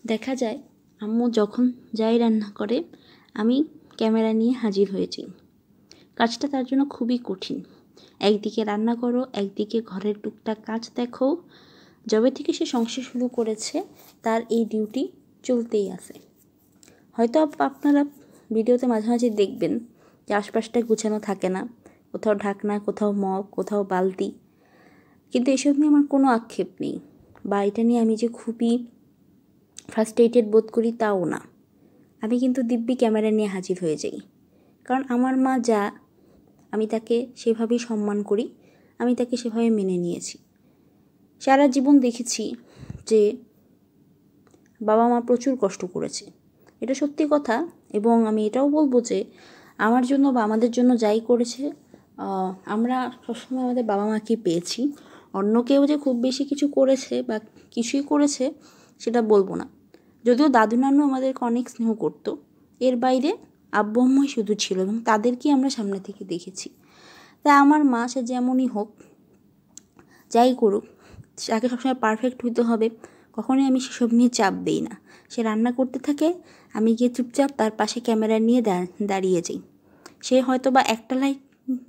দেখা যায় আম্মু যখন যাই রান্না করে আমি ক্যামেরা নিয়ে হাজির হয়েছি। কাজটা তার জন্য খুবই কঠিন। একদিকে রান্না করো, একদিকে ঘরের টুকটাক কাজ দেখো। যবে থেকে সে সংসার শুরু করেছে তার এই ডিউটি চলতেই আছে। হয়তো আপনারা ভিডিওতে মাঝে মাঝে দেখবেন যে আশপাশটা গুছানো থাকে না, কোথাও ঢাকনা, কোথাও মগ, কোথাও বালতি। কিন্তু এসব নিয়ে আমার কোনো আক্ষেপ নেই বা এটা নিয়ে আমি যে খুবই ফ্রাস্ট্রেটেড বোধ করি তাও না। আমি কিন্তু দিব্যি ক্যামেরা নিয়ে হাজির হয়ে যাই, কারণ আমার মা যা, আমি তাকে সেভাবেই সম্মান করি, আমি তাকে সেভাবে মেনে নিয়েছি। সারা জীবন দেখেছি যে বাবা মা প্রচুর কষ্ট করেছে, এটা সত্যি কথা। এবং আমি এটাও বলবো যে আমার জন্য বা আমাদের জন্য যাই করেছে, আমরা সবসময় আমাদের বাবা মাকে পেয়েছি। অন্য কেউ যে খুব বেশি কিছু করেছে বা কিছুই করেছে সেটা বলবো না। যদিও দাদু নানু আমাদেরকে অনেক স্নেহ করতো, এর বাইরে আব্বু আম্মুই শুধু ছিল এবং তাদেরকেই আমরা সামনে থেকে দেখেছি। তাই আমার মা সে যেমনই হোক, যাই করুক, তাকে সবসময় পারফেক্ট হইতে হবে, কখনোই আমি সেসব নিয়ে চাপ দিই না। সে রান্না করতে থাকে, আমি গিয়ে চুপচাপ তার পাশে ক্যামেরা নিয়ে দাঁড়িয়ে যাই। সে হয়তো বা একটা লাইট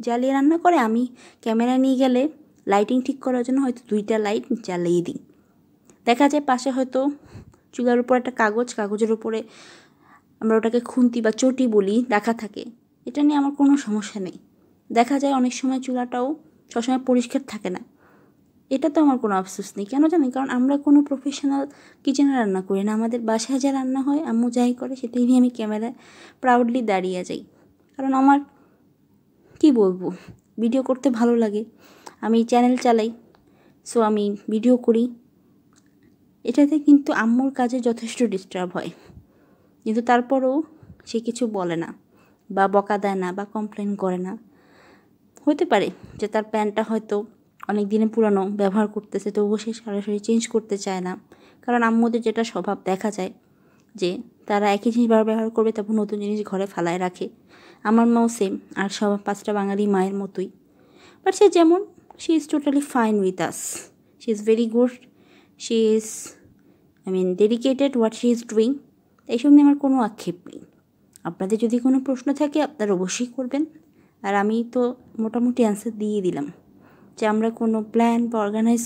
জ্বালিয়ে রান্না করে, আমি ক্যামেরা নিয়ে গেলে লাইটিং ঠিক করার জন্য হয়তো 2টা লাইট জ্বালিয়ে দিই। দেখা যায় পাশে হয়তো চুলার উপর একটা কাগজের উপরে আমরা ওটাকে খুন্তি বা চটি বলি রাখা থাকে। এটা নিয়ে আমার কোনো সমস্যা নেই। দেখা যায় অনেক সময় চুলাটাও সবসময় পরিষ্কার থাকে না, এটা তো আমার কোনো আফসোস নেই। কেন জানেন? কারণ আমরা কোনো প্রফেশনাল কিচেনে রান্না করি না। আমাদের বাসায় যা রান্না হয় আম্মু যাই করে সেটাই নিয়ে আমি ক্যামেরায় প্রাউডলি দাঁড়িয়ে যাই। কারণ আমার কি বলবো, ভিডিও করতে ভালো লাগে, আমি চ্যানেল চালাই, সো আমি ভিডিও করি। এটাতে কিন্তু আম্মুর কাজে যথেষ্ট ডিস্টার্ব হয়, কিন্তু তারপরেও সে কিছু বলে না বা বকা দেয় না বা কমপ্লেন করে না। হতে পারে যে তার প্যান্টটা হয়তো অনেক দিনে পুরানো, ব্যবহার করতেছে, তবুও সে সরাসরি চেঞ্জ করতে চায় না। কারণ আম্মুদের যেটা স্বভাব দেখা যায় যে তারা একই জিনিস বারবার ব্যবহার করবে, তারপর নতুন জিনিস ঘরে ফালায় রাখে। আমার মাও সেম, আর সব 5টা বাঙালি মায়ের মতোই। বাট সে যেমন, she is totally fine with us, she is very good, she is dedicated what she is doing. এইসব নিয়ে আমার কোনো আক্ষেপ নেই। আপনাদের যদি কোনো প্রশ্ন থাকে আপনারা অবশ্যই করবেন, আর আমি তো মোটামুটি অ্যান্সার দিয়ে দিলাম যে আমরা কোনো প্ল্যান বা অর্গানাইজ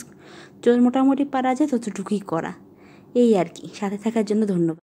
মোটামুটি পারা যায় ততটুকুই করা, এই আর কি। সাথে থাকার জন্য ধন্যবাদ।